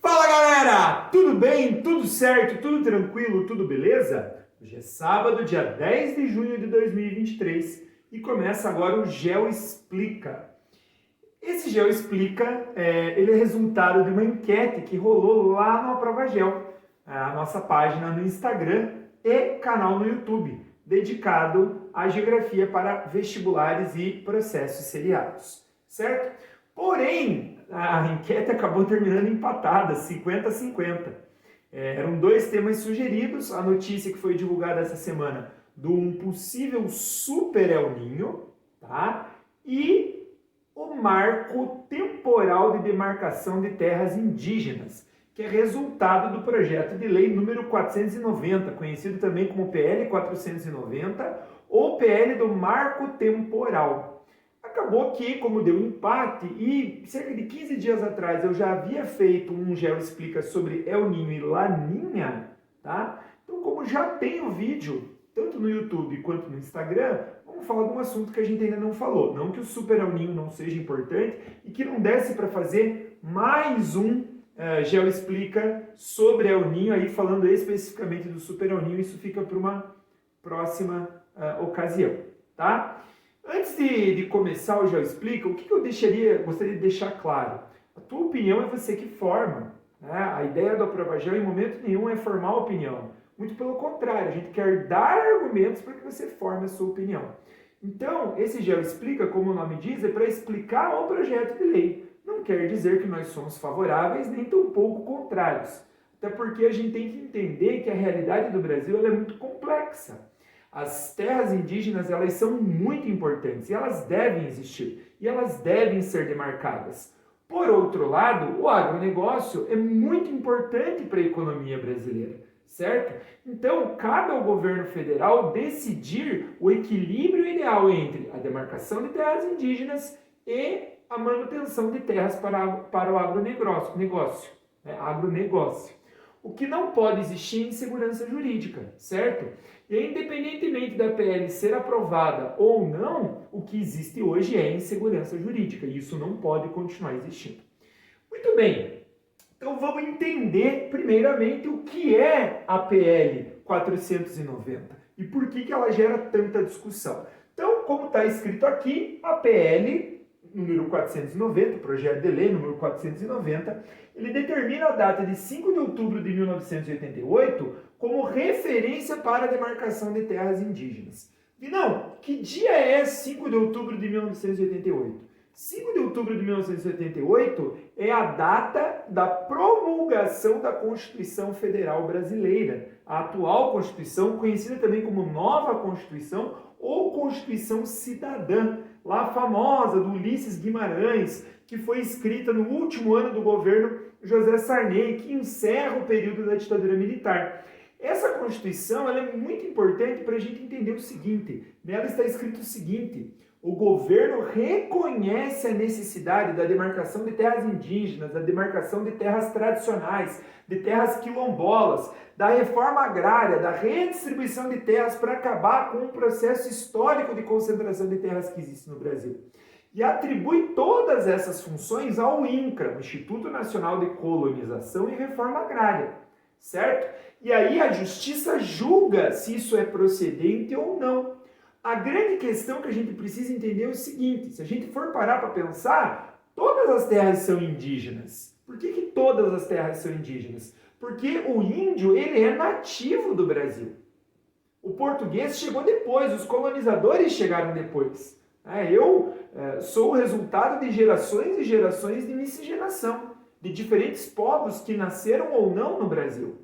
Fala galera, tudo bem? Tudo certo? Tudo tranquilo? Tudo beleza? Hoje é sábado, dia 10 de junho de 2023 e começa agora o Geo Explica. Esse Geo Explica ele é resultado de uma enquete que rolou lá no Aprova Geo, a nossa página no Instagram e canal no YouTube, dedicado à geografia para vestibulares e processos seriados, certo? Porém, a enquete acabou terminando empatada, 50-50. Eram dois temas sugeridos, a notícia que foi divulgada essa semana de um possível super El Niño, tá? E o marco temporal de demarcação de terras indígenas, que é resultado do projeto de lei número 490, conhecido também como PL 490, ou PL do marco temporal. Acabou que, como deu empate, e cerca de 15 dias atrás eu já havia feito um Geo Explica sobre El Niño e Laninha, tá? Então, como já tem o vídeo, tanto no YouTube quanto no Instagram, vamos falar de um assunto que a gente ainda não falou. Não que o Super El Niño não seja importante e que não desse para fazer mais um Geo Explica sobre El Niño, aí falando especificamente do Super El Niño, isso fica para uma próxima ocasião, tá? Antes de começar o Geo Explica, o que eu gostaria de deixar claro? A tua opinião é você que forma, né? A ideia do Aprova Geo em momento nenhum é formar opinião. Muito pelo contrário, a gente quer dar argumentos para que você forme a sua opinião. Então, esse Geo Explica, como o nome diz, é para explicar o projeto de lei. Não quer dizer que nós somos favoráveis, nem tampouco contrários. Até porque a gente tem que entender que a realidade do Brasil ela é muito complexa. As terras indígenas elas são muito importantes e elas devem existir. E elas devem ser demarcadas. Por outro lado, o agronegócio é muito importante para a economia brasileira. Certo? Então, cabe ao governo federal decidir o equilíbrio ideal entre a demarcação de terras indígenas e a manutenção de terras para o agronegócio. O que não pode existir é insegurança jurídica, certo? E independentemente da PL ser aprovada ou não, o que existe hoje é insegurança jurídica e isso não pode continuar existindo. Muito bem. Então vamos entender primeiramente o que é a PL 490 e por que ela gera tanta discussão. Então, como está escrito aqui, a PL número 490, o projeto de lei número 490, ele determina a data de 5 de outubro de 1988 como referência para a demarcação de terras indígenas. E não, que dia é 5 de outubro de 1988? 5 de outubro de 1988 é a data da promulgação da Constituição Federal Brasileira, a atual Constituição, conhecida também como Nova Constituição ou Constituição Cidadã, lá famosa do Ulisses Guimarães, que foi escrita no último ano do governo José Sarney, que encerra o período da ditadura militar. Essa Constituição ela é muito importante para a gente entender o seguinte, nela está escrito o seguinte: o governo reconhece a necessidade da demarcação de terras indígenas, da demarcação de terras tradicionais, de terras quilombolas, da reforma agrária, da redistribuição de terras para acabar com o processo histórico de concentração de terras que existe no Brasil. E atribui todas essas funções ao INCRA, o Instituto Nacional de Colonização e Reforma Agrária, certo? E aí a justiça julga se isso é procedente ou não. A grande questão que a gente precisa entender é o seguinte: se a gente for parar para pensar, todas as terras são indígenas. Por que todas as terras são indígenas? Porque o índio ele é nativo do Brasil. O português chegou depois, os colonizadores chegaram depois. Eu sou o resultado de gerações e gerações de miscigenação, de diferentes povos que nasceram ou não no Brasil.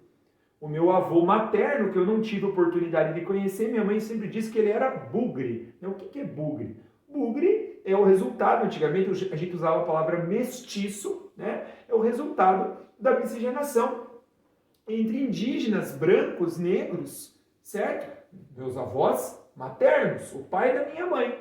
O meu avô materno, que eu não tive oportunidade de conhecer, minha mãe sempre disse que ele era bugre. O que é bugre? Bugre é o resultado, antigamente a gente usava a palavra mestiço, né? É o resultado da miscigenação entre indígenas, brancos, negros, certo? Meus avós maternos, o pai da minha mãe.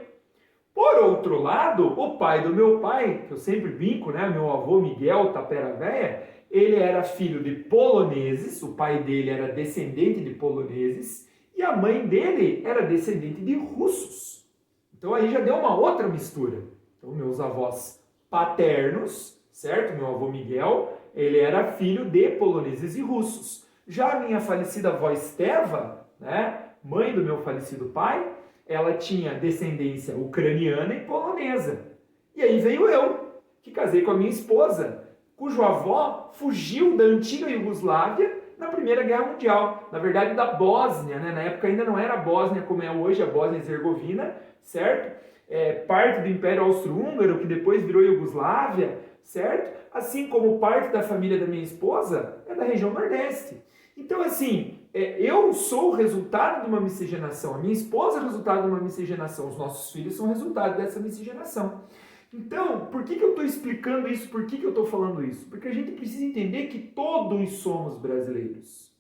Por outro lado, o pai do meu pai, que eu sempre brinco, né? Meu avô Miguel Tapera Véia, ele era filho de poloneses, o pai dele era descendente de poloneses, e a mãe dele era descendente de russos. Então aí já deu uma outra mistura. Então meus avós paternos, certo? Meu avô Miguel, ele era filho de poloneses e russos. Já a minha falecida avó Esteva, né, mãe do meu falecido pai, ela tinha descendência ucraniana e polonesa. E aí veio eu, que casei com a minha esposa, cujo avó fugiu da antiga Iugoslávia na Primeira Guerra Mundial. Na verdade, da Bósnia, né? Na época ainda não era a Bósnia como é hoje, a Bósnia e Herzegovina, certo? Parte do Império Austro-Húngaro, que depois virou Iugoslávia, certo? Assim como parte da família da minha esposa é da região Nordeste. Então, assim, eu sou o resultado de uma miscigenação, a minha esposa é o resultado de uma miscigenação, os nossos filhos são o resultado dessa miscigenação. Então, por que eu estou explicando isso? Por que eu estou falando isso? Porque a gente precisa entender que todos somos brasileiros,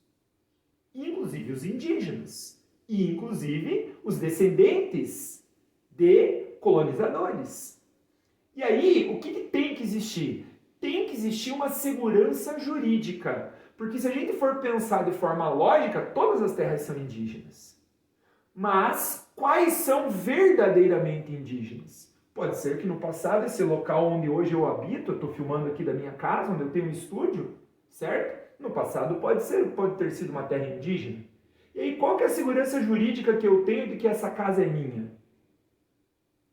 inclusive os indígenas, e inclusive os descendentes de colonizadores. E aí, o que tem que existir? Tem que existir uma segurança jurídica. Porque se a gente for pensar de forma lógica, todas as terras são indígenas. Mas quais são verdadeiramente indígenas? Pode ser que no passado, esse local onde hoje eu habito, eu estou filmando aqui da minha casa, onde eu tenho um estúdio, certo? No passado pode ter sido uma terra indígena. E aí, qual que é a segurança jurídica que eu tenho de que essa casa é minha?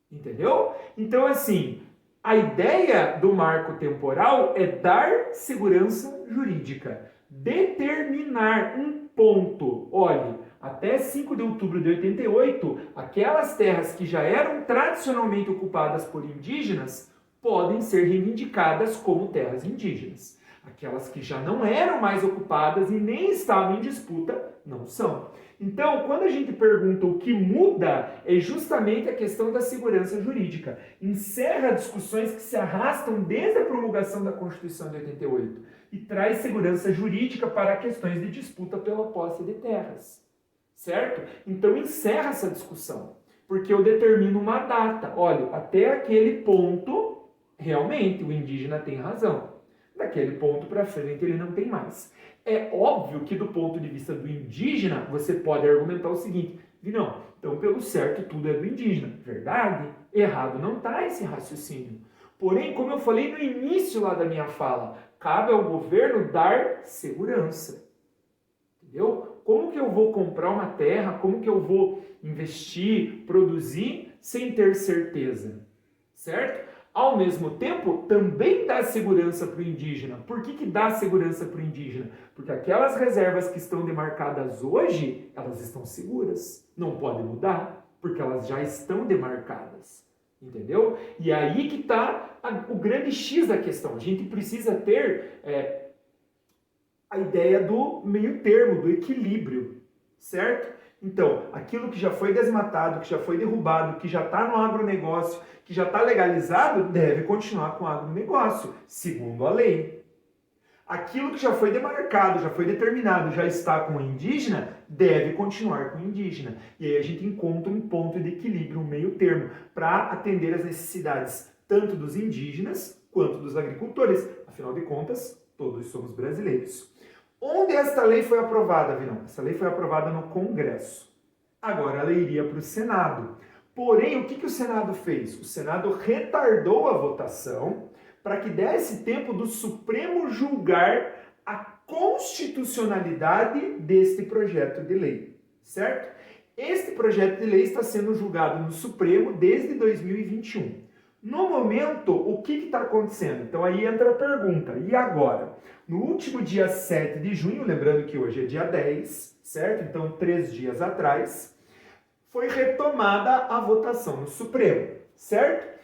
Entendeu? Então, assim, a ideia do marco temporal é dar segurança jurídica, determinar um ponto. Olhe, até 5 de outubro de 88, aquelas terras que já eram tradicionalmente ocupadas por indígenas podem ser reivindicadas como terras indígenas. Aquelas que já não eram mais ocupadas e nem estavam em disputa, não são. Então, quando a gente pergunta o que muda, é justamente a questão da segurança jurídica. Encerra discussões que se arrastam desde a promulgação da Constituição de 88 e traz segurança jurídica para questões de disputa pela posse de terras. Certo? Então, encerra essa discussão, porque eu determino uma data. Olha, até aquele ponto, realmente, o indígena tem razão. Daquele ponto para frente, ele não tem mais. É óbvio que do ponto de vista do indígena, você pode argumentar o seguinte, não, então pelo certo tudo é do indígena. Verdade? Errado não está esse raciocínio. Porém, como eu falei no início lá da minha fala, cabe ao governo dar segurança. Entendeu? Como que eu vou comprar uma terra, como que eu vou investir, produzir, sem ter certeza? Certo? Ao mesmo tempo, também dá segurança para o indígena. Por que dá segurança para o indígena? Porque aquelas reservas que estão demarcadas hoje, elas estão seguras. Não pode mudar, porque elas já estão demarcadas. Entendeu? E aí que está o grande X da questão. A gente precisa ter a ideia do meio termo, do equilíbrio. Certo? Então, aquilo que já foi desmatado, que já foi derrubado, que já está no agronegócio, que já está legalizado, deve continuar com o agronegócio, segundo a lei. Aquilo que já foi demarcado, já foi determinado, já está com o indígena, deve continuar com o indígena. E aí a gente encontra um ponto de equilíbrio, um meio termo, para atender as necessidades tanto dos indígenas quanto dos agricultores. Afinal de contas, todos somos brasileiros. Onde esta lei foi aprovada, Virão? Essa lei foi aprovada no Congresso. Agora ela iria para o Senado. Porém, o que o Senado fez? O Senado retardou a votação para que desse tempo do Supremo julgar a constitucionalidade deste projeto de lei. Certo? Este projeto de lei está sendo julgado no Supremo desde 2021. No momento, o que está acontecendo? Então aí entra a pergunta, e agora? No último dia 7 de junho, lembrando que hoje é dia 10, certo? Então 3 dias atrás, foi retomada a votação no Supremo, certo?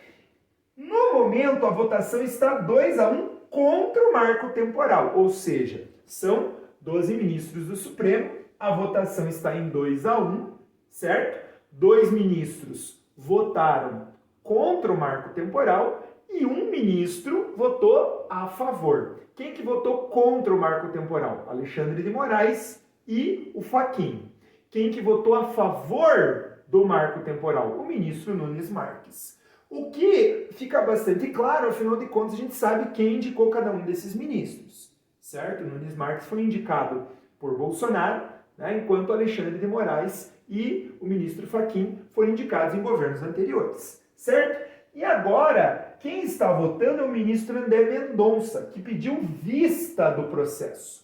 No momento, a votação está 2-1 contra o marco temporal, ou seja, são 12 ministros do Supremo, a votação está em 2-1, certo? 2 ministros votaram contra o marco temporal e um ministro votou a favor. Quem que votou contra o marco temporal? Alexandre de Moraes e o Fachin. Quem que votou a favor do marco temporal? O ministro Nunes Marques. O que fica bastante claro, afinal de contas, a gente sabe quem indicou cada um desses ministros, certo? Nunes Marques foi indicado por Bolsonaro, né, enquanto Alexandre de Moraes e o ministro Fachin foram indicados em governos anteriores, certo? E agora, quem está votando é o ministro André Mendonça, que pediu vista do processo.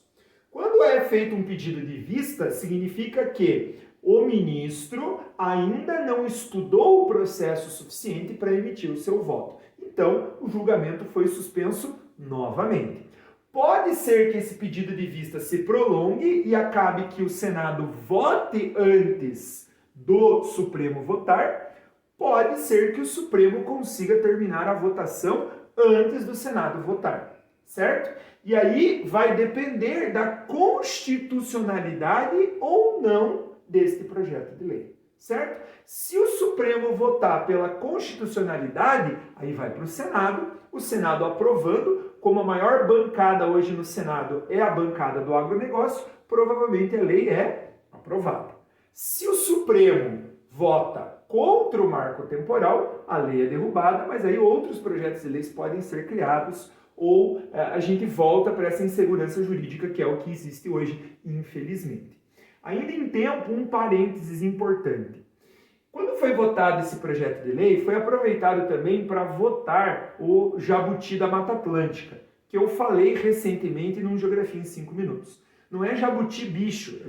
Quando é feito um pedido de vista, significa que o ministro ainda não estudou o processo suficiente para emitir o seu voto. Então, o julgamento foi suspenso novamente. Pode ser que esse pedido de vista se prolongue e acabe que o Senado vote antes do Supremo votar. Pode ser que o Supremo consiga terminar a votação antes do Senado votar, certo? E aí vai depender da constitucionalidade ou não deste projeto de lei, certo? Se o Supremo votar pela constitucionalidade, aí vai para o Senado aprovando, como a maior bancada hoje no Senado é a bancada do agronegócio, provavelmente a lei é aprovada. Se o Supremo vota contra o marco temporal, a lei é derrubada, mas aí outros projetos de leis podem ser criados ou a gente volta para essa insegurança jurídica que é o que existe hoje, infelizmente. Ainda em tempo, um parênteses importante. Quando foi votado esse projeto de lei, foi aproveitado também para votar o jabuti da Mata Atlântica, que eu falei recentemente num Geografia em 5 minutos. Não é jabuti bicho,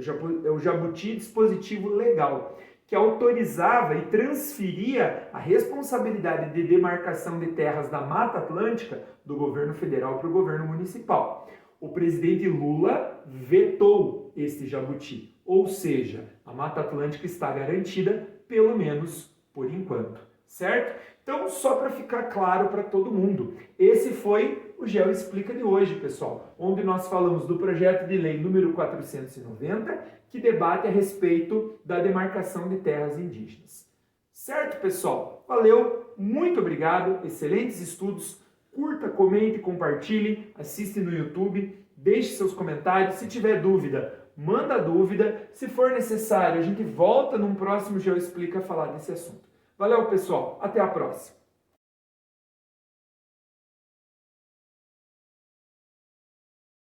é o jabuti dispositivo legal, que autorizava e transferia a responsabilidade de demarcação de terras da Mata Atlântica do governo federal para o governo municipal. O presidente Lula vetou este jabuti, ou seja, a Mata Atlântica está garantida, pelo menos por enquanto, certo? Então, só para ficar claro para todo mundo, esse foi o Geo Explica de hoje, pessoal, onde nós falamos do projeto de lei número 490, que debate a respeito da demarcação de terras indígenas. Certo, pessoal? Valeu, muito obrigado, excelentes estudos, curta, comente, compartilhe, assiste no YouTube, deixe seus comentários, se tiver dúvida, manda dúvida, se for necessário, a gente volta num próximo Geo Explica a falar desse assunto. Valeu, pessoal, até a próxima!